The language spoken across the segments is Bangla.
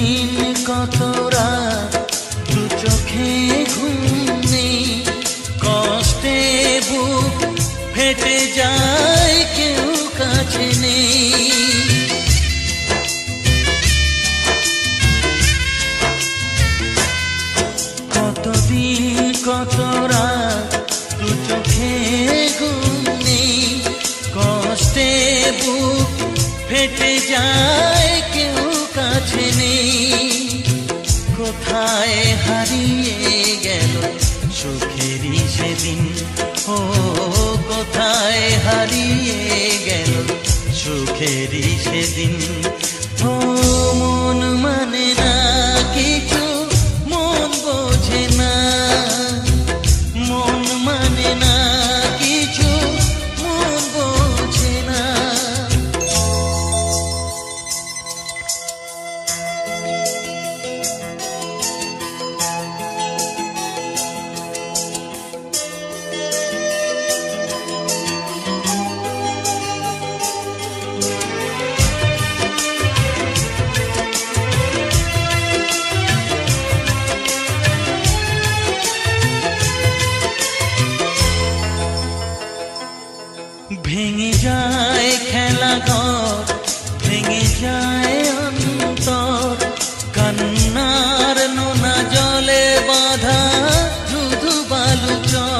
দিন কত রাত দু চোখে ঘুম নেই, কষ্টে বুক ফেটে যায় কেউ কাছে নেই। কতদিন কত রাত দু চোখে ঘুম নেই, কষ্টে বুক ফেটে যায় কেউ কাছে নেই। কোথায় হারিয়ে গেল সুখেরই সেদিন, ও কোথায় হারিয়ে গেল সুখেরই সেদিন। ও মন মানে না কিছু, মন বোঝে না, মন মানে না কিছু, মন বোঝে না। ভেঙে যায় খেলা ঘর, ভেঙে যায় অন্তর, কান্নার নোনা জলে বাঁধা ধুধু বালু চর।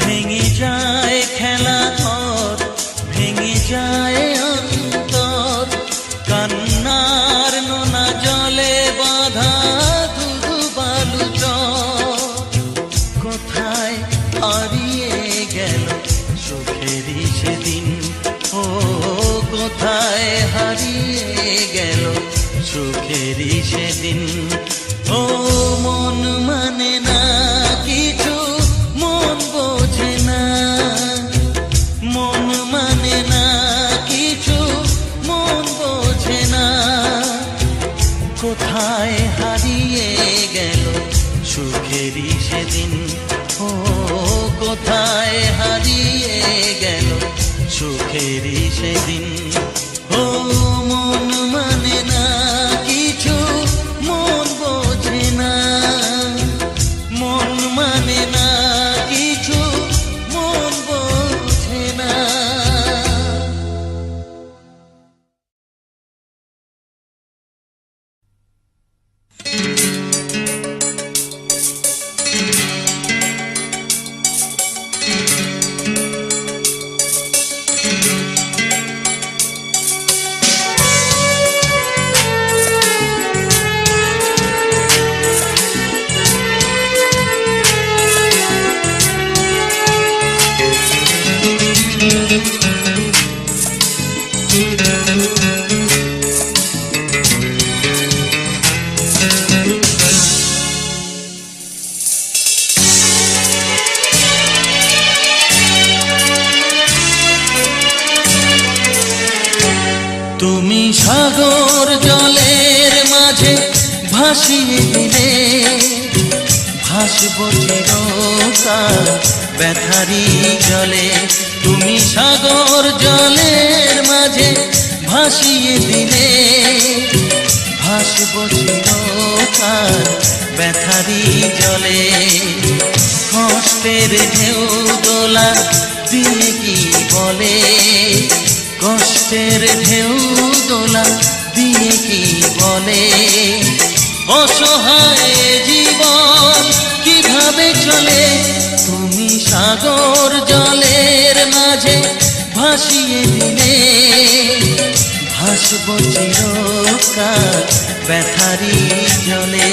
ভেঙে যায় খেলা ঘর, ভেঙে যায় অন্তর, কান্নার নোনা জলে বাঁধা কোথায় হারিয়ে গেল সুখেরই সেদিন, ও কোথায় হারিয়ে গেল সুখেরই সেদিন। ও মন মানে না কিছু, মন বোঝে না, মন মানে না কিছু, মন বোঝে না। কোথায় হারিয়ে গেল সুখেরই সেদিন, ও কোথায় হারিয়ে গেল সুখেরই সেদিন। ও মন মানে না কিছু, মন বোঝে না, মন মানে না কিছু, মন বোঝে না। তুমি সাগর জলের মাঝে ভাসিয়ে দিলে, ভাসব চিরকাল ব্যথারি জলে। তুমি সাগর জলের মাঝে ভাসিয়ে দিলে, ভাসব চিরকাল ব্যথারি জলে। কষ্টের ঢেউ দোলা দিয়ে কি বলে, কষ্টের ঢেউ দোলা দিয়ে কি বলে। অসহায় জীবন কিভাবে চলে, তুমি সাগর জলের মাঝে ভাসিয়ে দিলে, ভাসব চিরকাল ব্যথারি জলে।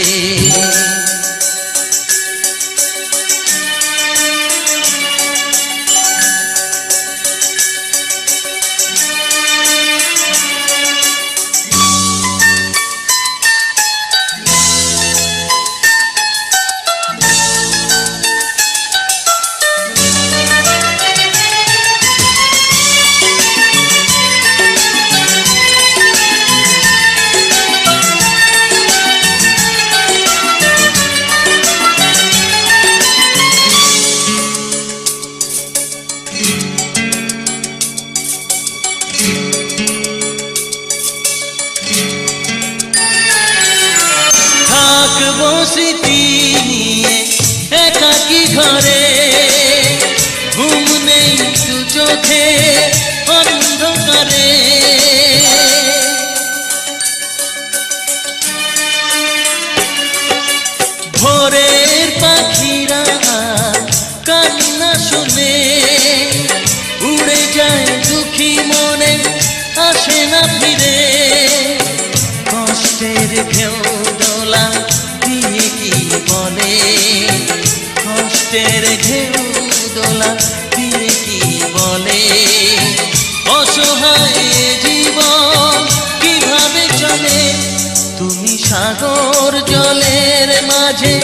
থাকবো স্মৃতি নিয়ে একাকী ঘরে, ঘুম নেই দু চোখে অন্ধকারে। ভোরের পাখিরা কান্না শুনে উড়ে যায় দুঃখী মনে, আসে না ফিরে। কষ্টের ঢেউ দোলা দিয়ে কি বলে, কষ্টের ঢেউ দোলা দিয়ে কি বলে, অসহায় জীবন কিভাবে চলে। তুমি সাগর জলের মাঝে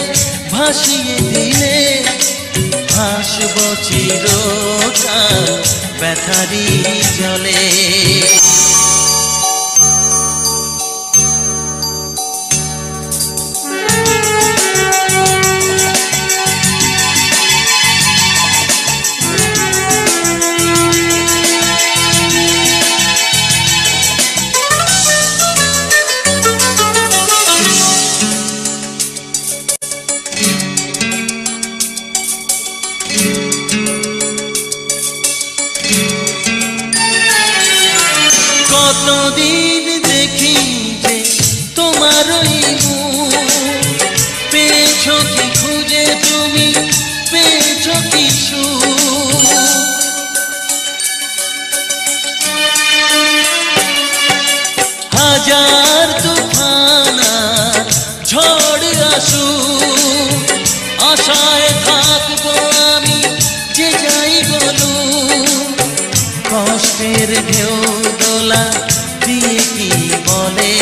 ভাসিয়ে দিলে, ভাসবো চিরকাল ব্যথারি জলে। কতদিন দেখি যে তোমারই মুখ, পেয়েছো কি খুঁজে তুমি, পেয়েছো কি সুখ। হাজার তুফান ঝড় আসুক, আশায় থাকবো আমি যে যাই বলুক। কষ্টের ঢেউ দোলা দিয়ে কি বলে,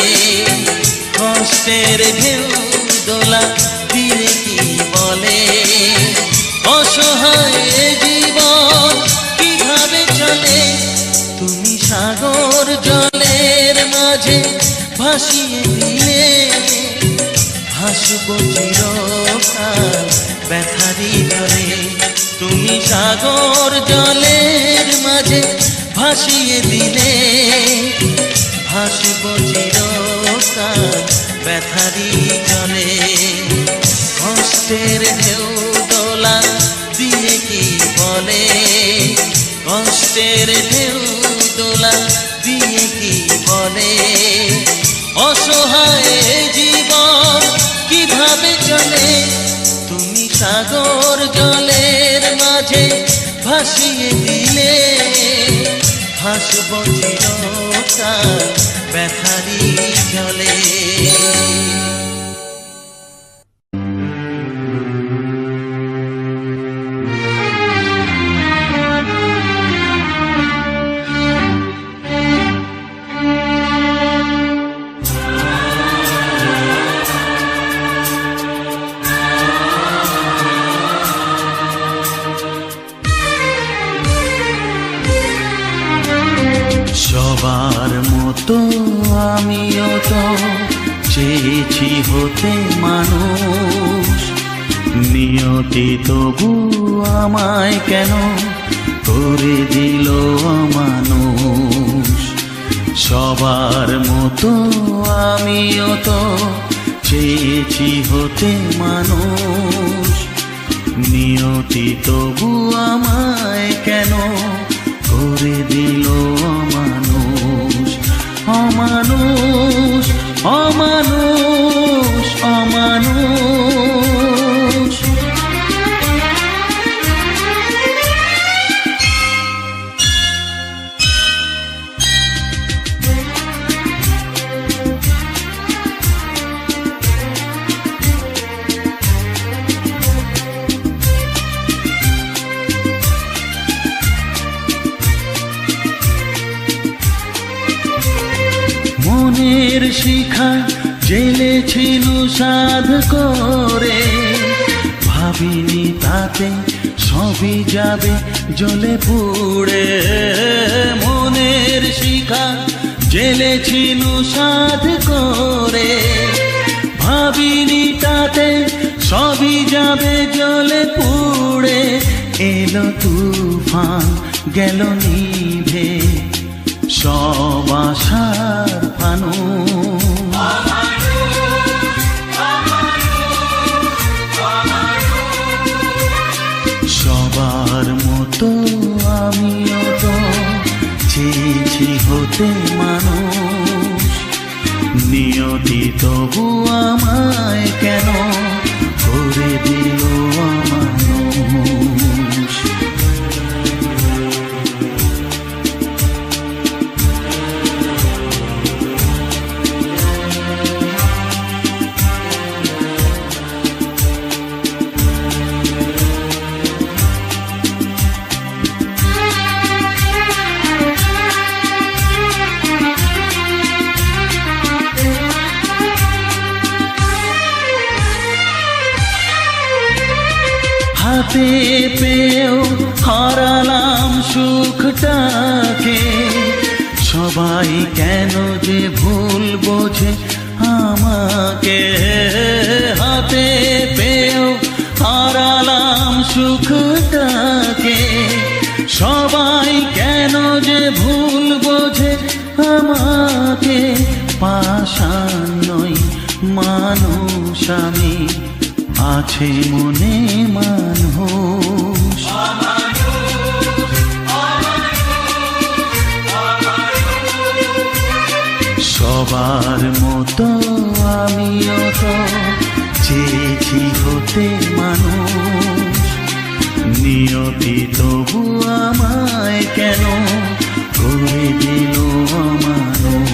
কষ্টের ঢেউ দোলা দিয়ে কি বলে, অসহায় জীবন কিভাবে চলে। তুমি সাগর জলের মাঝে ভাসিয়ে দিলে, ভাসবো চিরকাল ব্যথারি জলে। তুমি সাগর জলের মাঝে ভাসিয়ে দিলে, ভাসবো চিরকাল ব্যথারি জলে। কষ্টের ঢেউ দোলা দিয়ে কি বলে, কষ্টের ঢেউ দোলা দিয়ে কি বলে, অসহায় জীবন কিভাবে চলে। তুমি সাগর জলের মাঝে ভাসিয়ে দিলে, ভাসবো চিরকাল ব্যথারি জলে। সবার মতো আমিও তো চেয়েছি হতে মানুষ, নিয়তি তবু আমায় কেন করে দিল অমানুষ। সবার মতো আমিও তো চেয়েছি হতে মানুষ, নিয়তি তবু আমায় কেন করে দিল অমানুষ। অমানুষ অমানুষ অমানুষ। মনের শিখা জ্বেলেছিল সাধ করে, ভাবিনি তাতে সবই যাবে জ্বলে পুড়ে। মনের শিখা জ্বেলেছিল সাধ করে, ভাবিনি তাতে সবই যাবে জ্বলে পুড়ে। এলো তুফান গেল নিভে সব আশার ফানুষ। হতে মানুষ, নিয়তি তবু আমায় কেন করে দিল অমানুষ। হাতে পেয়েও হারালাম সুখটাকে, সবাই কেন যে ভুল বোঝে আমাকে। হাতে পেয়েও হারালাম সুখটাকে, সবাই কেন যে ভুল বোঝে আমাকে। পাষাণ নই মানুষ আমি, আছে মনে মানুষ। সবার মতো আমিও তো চেয়েছি হতে মানুষ, নিয়তি তবু আমায় কেন করে দিল অমানুষ।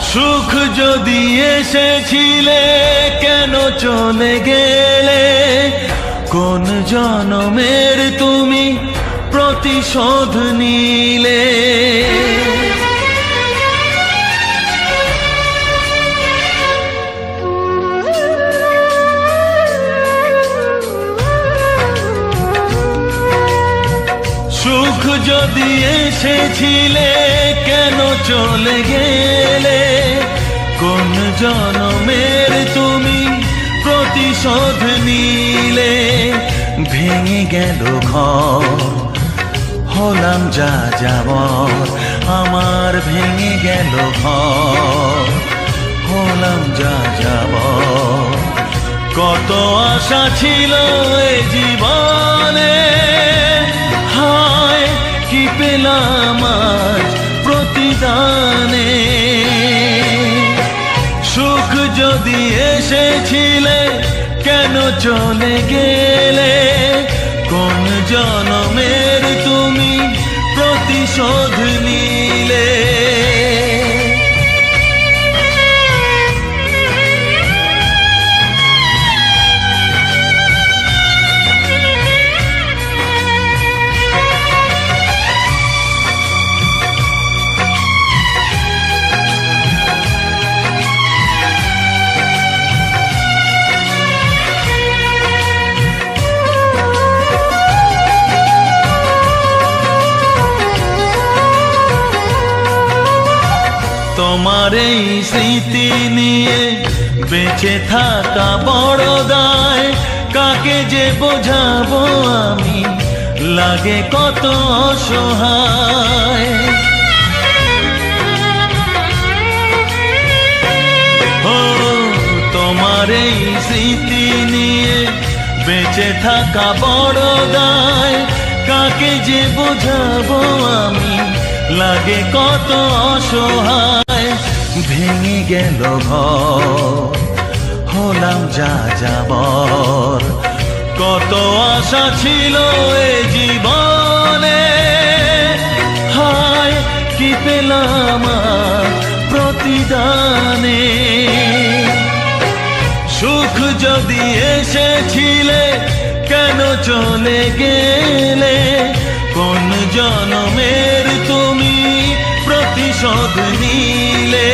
সুখ যদি এসেছিলে কেন চলে গেলে, কোন জনমের তুমি প্রতিশোধ নিলে। সুখ যদি এসেছিলে কেন চলে গেলে, কোন জনমের তুমি প্রতিশোধ নিলে। ভেঙে গেল ঘর হলাম যা যাবর, আমার ভেঙে গেল ঘর হলাম যা যাবর। কত আশা ছিল এ জীবনে, হায় কি পেলাম আজ প্রতিদানে। সুখ যদি এসেছিলে কেন চলে গেলে, কোন জনমের তুমি প্রতিশোধ নিলে। তোমার এই স্মৃতি নিয়ে বেঁচে থাকা বড় দায়, কাকে যে বোঝাবো আমি লাগে কত অসহায়। ও তোমার এই স্মৃতি নিয়ে বেঁচে থাকা বড় দায়, কাকে যে বোঝাবো আমি লাগে কত অসহায়। ভেঙে গেল ঘর হলাম যা যাবর, কত আশা ছিল এ জীবনে, হায় কি পেলাম প্রতিদানে। সুখ যদি এসেছিলে কেন চলে গেলে, কোন জনমের তুমি প্রতিশোধ নিলে।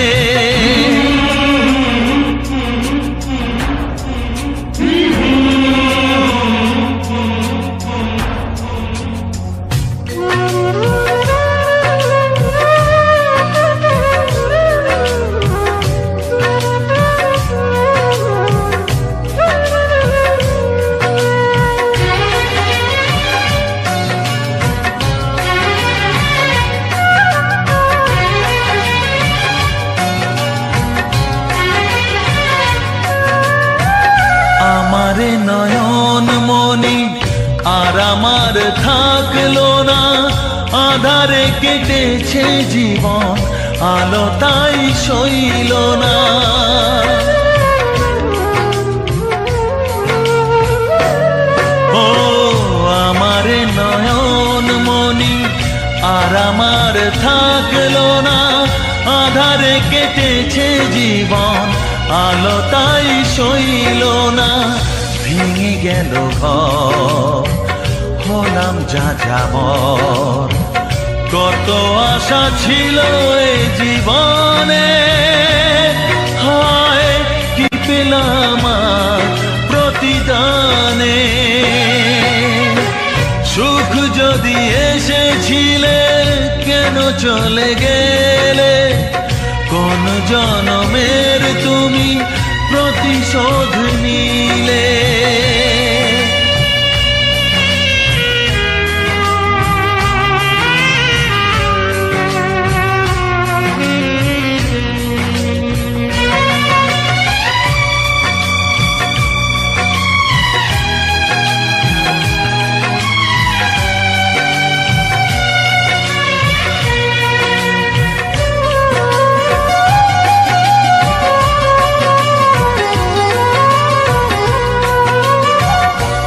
আর থাকলো না, আধারে কেটেছে জীবন, আলো তাই সইল না। ও আমার নয়ন মনি আর আমার থাকলো না, আধারে কেটেছে জীবন, আলো তাই সইল না। ভেঙে গেল ঘর, হলাম যাযাবর, কত আশা ছিল এই জীবনে, হায় কি পেলাম আর প্রতিদানে। সুখ যদি এসেছিলে কেন চলে গেলে, কোন জনমের তুমি প্রতিশোধ নিলে।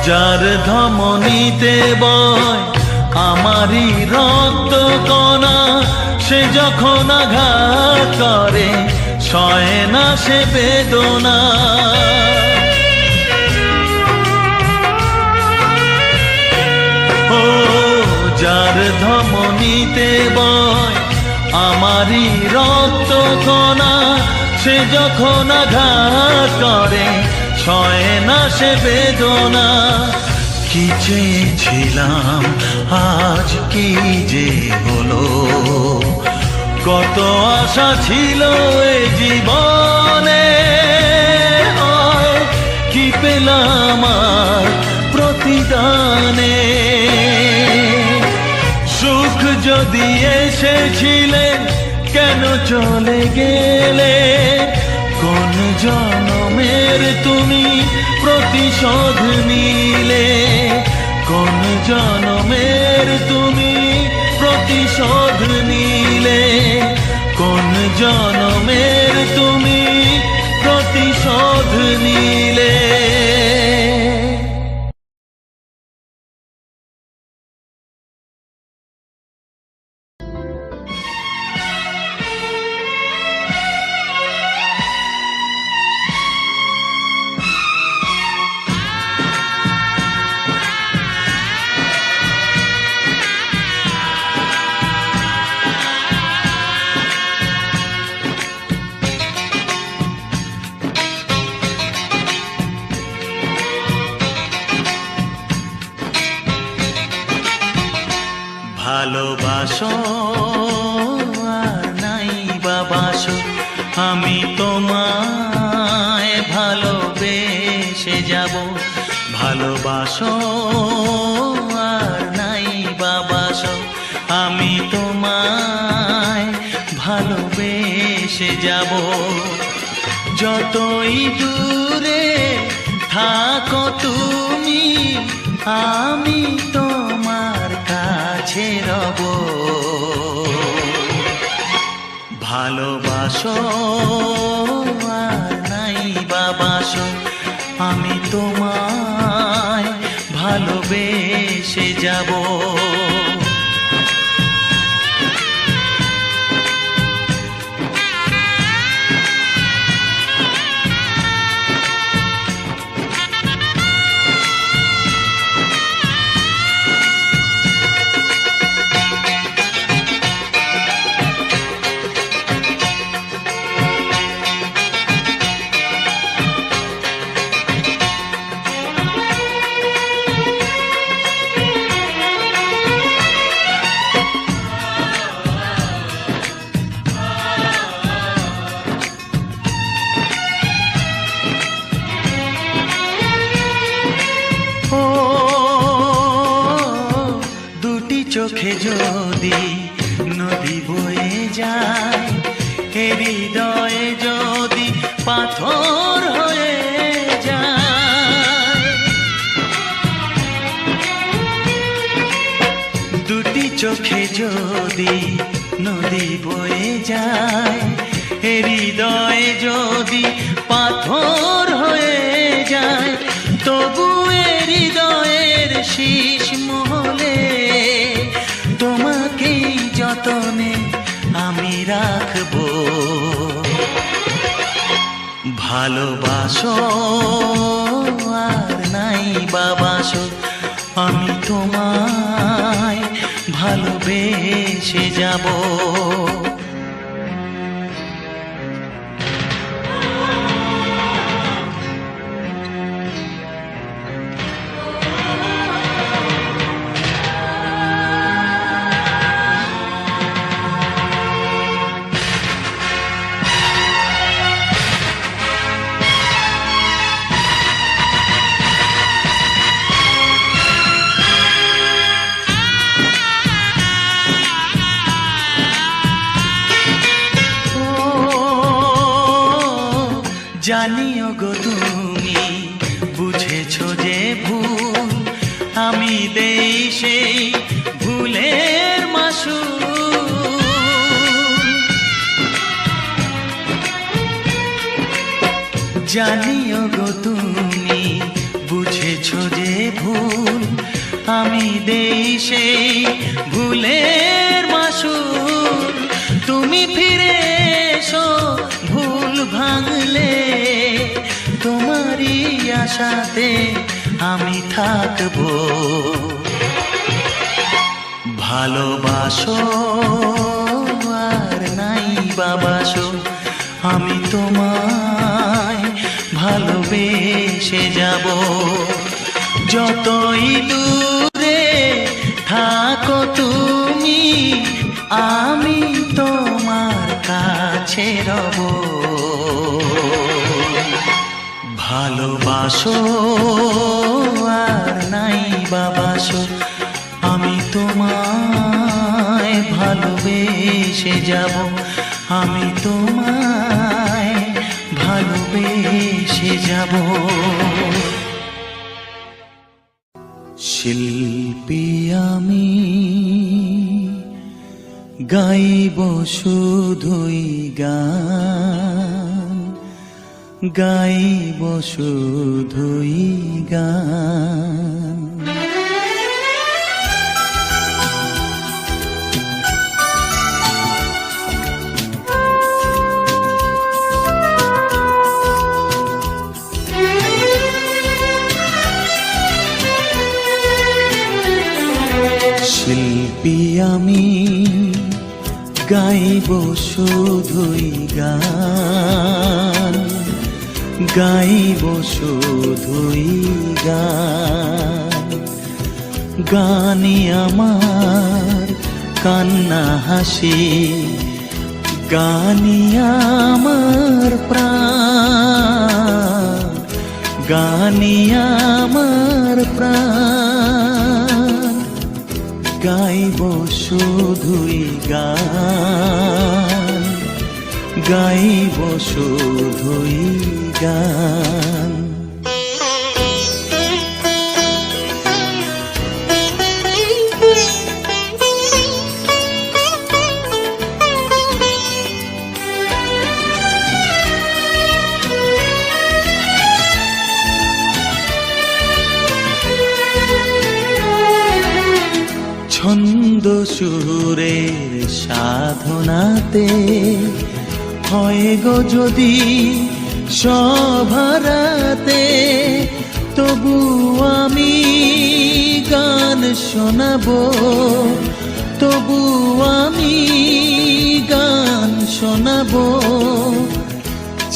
যার ধমনীতে বয় আমারই রক্ত কণা, সে যখন আঘাত করে সয় না সে বেদনা। ও যার ধমনীতে বয় আমারই রক্ত কণা, সে যখন আঘাত করে সয় না সে বেদনা। কি চেয়েছিলাম আজ কি যে হলো, কত আশা ছিল এ জীবনে, কি পেলাম আর প্রতিদানে। সুখ যদি এসেছিলে কেন চলে গেলে, কোন জনমের তুমি প্রতিশোধ নিলে, কোন জনমের তুমি প্রতিশোধ নিলে, কোন জনমের তুমি প্রতিশোধ নিলে। ভালোবাসো আর নাই বাবাসো, আমি তোমায় ভালোবেসে যাব। ভালোবাসো আর নাই বাবাসো, আমি তোমায় ভালোবেসে যাব। যতই দূরে থাকো তুমি, আমি তোমার কাছে রব। ভালোবাসো আর নাই বাবাসো, আমি তোমায় ভালোবেসে যাব। চোখে যদি নদী বয়ে যায়, হৃদয়ে যদি পাথর হয়ে যায়, যদি নদী বয়ে যায়, হৃদয়ে যদি পাথর হয়ে যায়, তবু হৃদয়ের শীষ মহলে তোমাকেই যতনে আমি রাখবো। ভালোবাসো আর নাই বাবাসো, আমি তোমায় ভালোবেসে যাব। জানিও গো তুমি বুঝেছো যে ভুল, আমি দেই সেই ভুলের মাসুল। জানিও গো তুমি বুঝেছো যে ভুল, আমি দেই সেই ভুলের মাসুল। তুমি ফিরে এসো ভুল ভাঙলে, তোমারই আশাতে আমি থাকবো। ভালোবাসো আর নাই বাবাসো, আমি তোমায় ভালোবেসে যাব। যতই দূরে থাকো তুমি, আমি তোমার কাছে রব। ভালোবাসো আর নাই বাবাসো, আমি তোমায় ভালোবেসে যাব। আমি তোমায় ভালোবেসে যাব। শিল্পী আমি গাইব শুধুই গান, গাইব শুধুই গান। শিল্পী আমি গাইব শুধুই গান, গাইব শুধুই গান। গানই আমার কান্না হাসি, গানই আমার প্রাণ, গানই আমার প্রাণ। গাইব শুধুই গান, গাইব শুধুই গান। ছন্দ সুরের সাধনাতে হয় গো যদি সভারাতে, তবু আমি গান শোনাবো, তবু আমি গান শোনাবো।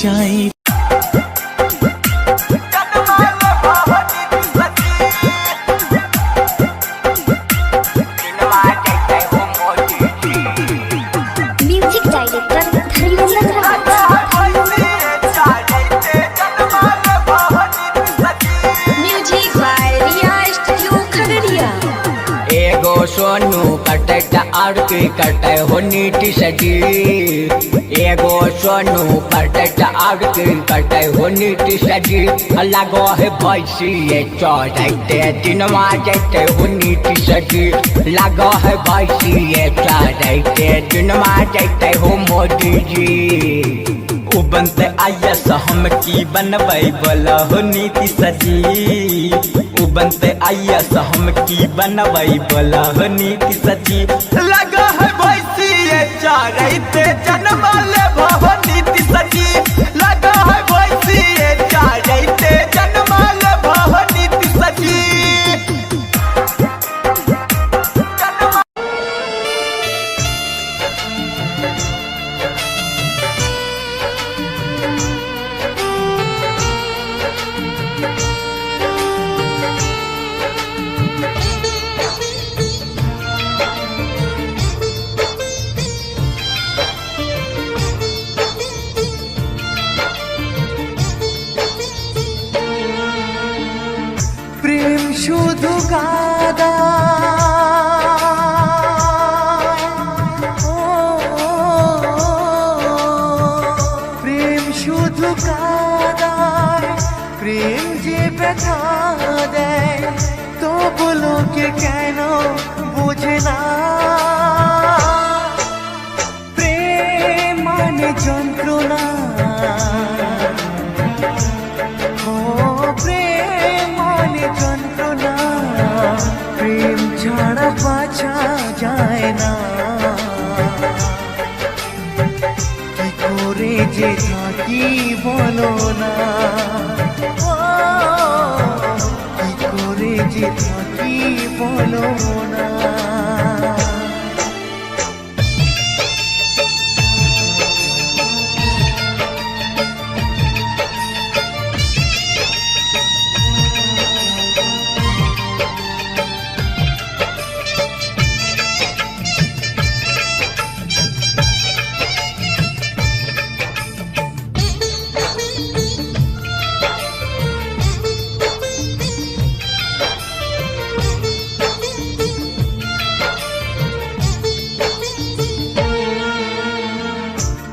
চাই सोनू कटे और की कटे हो नीटी सजी, एगो सोनू करते और किन करते हो नीतीश जी लगो है भैंसिए चढ़ते दिनवा जैते हो नीतीश जी लगो है भैंसिए चढ़ते दिनवा जैते हो मोदी जी। उ बनते आईएएस हम की बनबै बोला हो नीतीश जी। उ बनते आईएएस हम की बनबै बोला हो नीतीश जी लगा है भैंसिए चढ़ते जन्मा ले हो नीतीश जी लगा है भैंसिए चढ़ते जन्मा ले हो नीतीश जी। প্রেম শুধু কাদা প্রেম শুধু কাদায় প্রেম যে ব্যথা দেয় তবু লোকে কেন বোঝে না প্রেম মানে যন্ত্রণা প্রেম ছাড়া বাঁচা যায় না কি করে যে থাকি বলো না কি করে যে থাকি বলো না।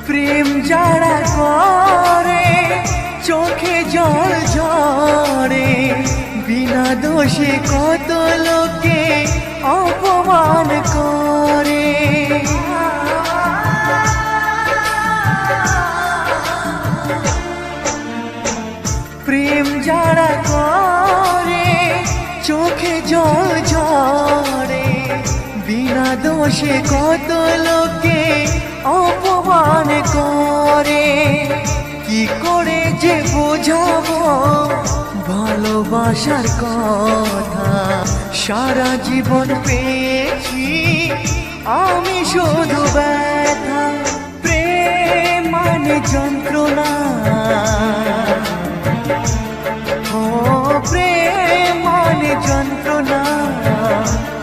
প্রেম যারা করে চোখে জল ঝরে বিনা দোষে কত লোকে অপমান করে প্রেম যারা করে চোখে জল ঝরে বিনা দোষে কত লোকে অপমান করে কি করে যে বোঝাবো ভালোবাসার কথা সারা জীবন পেয়েছি আমি শুধু ব্যথা প্রেম মানে যন্ত্রণা ও প্রেম মানে যন্ত্রণা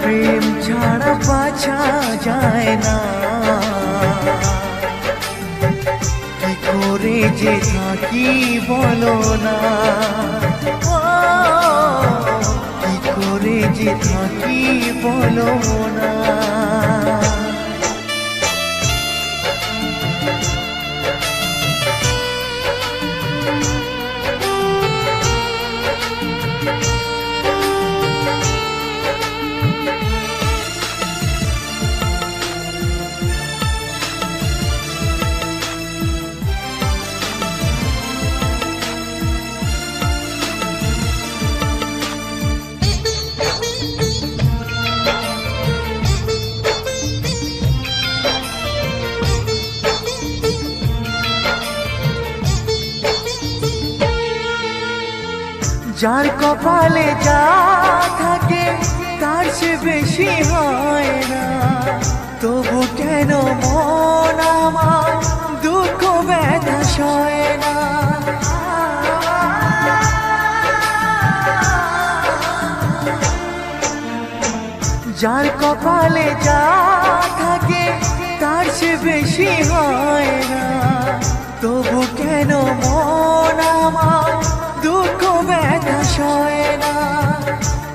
প্রেম ছাড়া বাঁচা যায় না কি করে যে থাকি বলো না কি করে যে থাকি বলো না। যার কপালে যা থাকে তার সে বেশি হয় না তবু কেন মন আমার দুঃখ ব্যথা সয় না যার কপালে যা থাকে তার সে বেশি হয় না তবু কেন মন আমার দুঃখ ব্যথা সয় না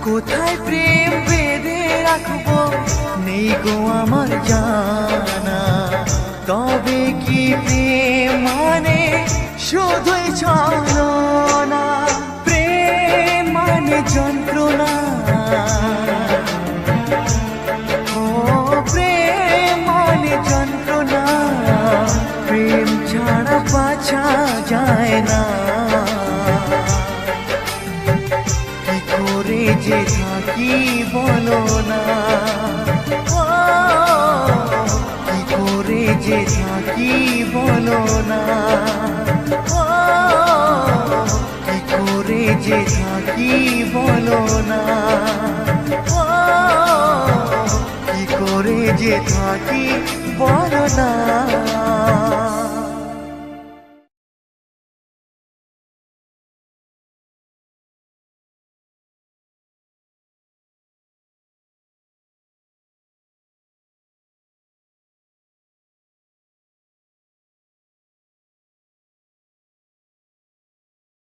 কোথায় প্রেম বেঁধে রাখবো নেই গো আমার জানা তবে কি প্রেম মানে শুধুই ছলনা, প্রেম মানে যন্ত্রণা, ও প্রেম মানে যন্ত্রণা, প্রেম ছাড়া বাঁচা যায় না। কি করে যে থাকি বলো না, ও কি করে যে থাকি বলো না, ও কি করে যে থাকি বলো না, ও কি করে যে থাকি বলো না।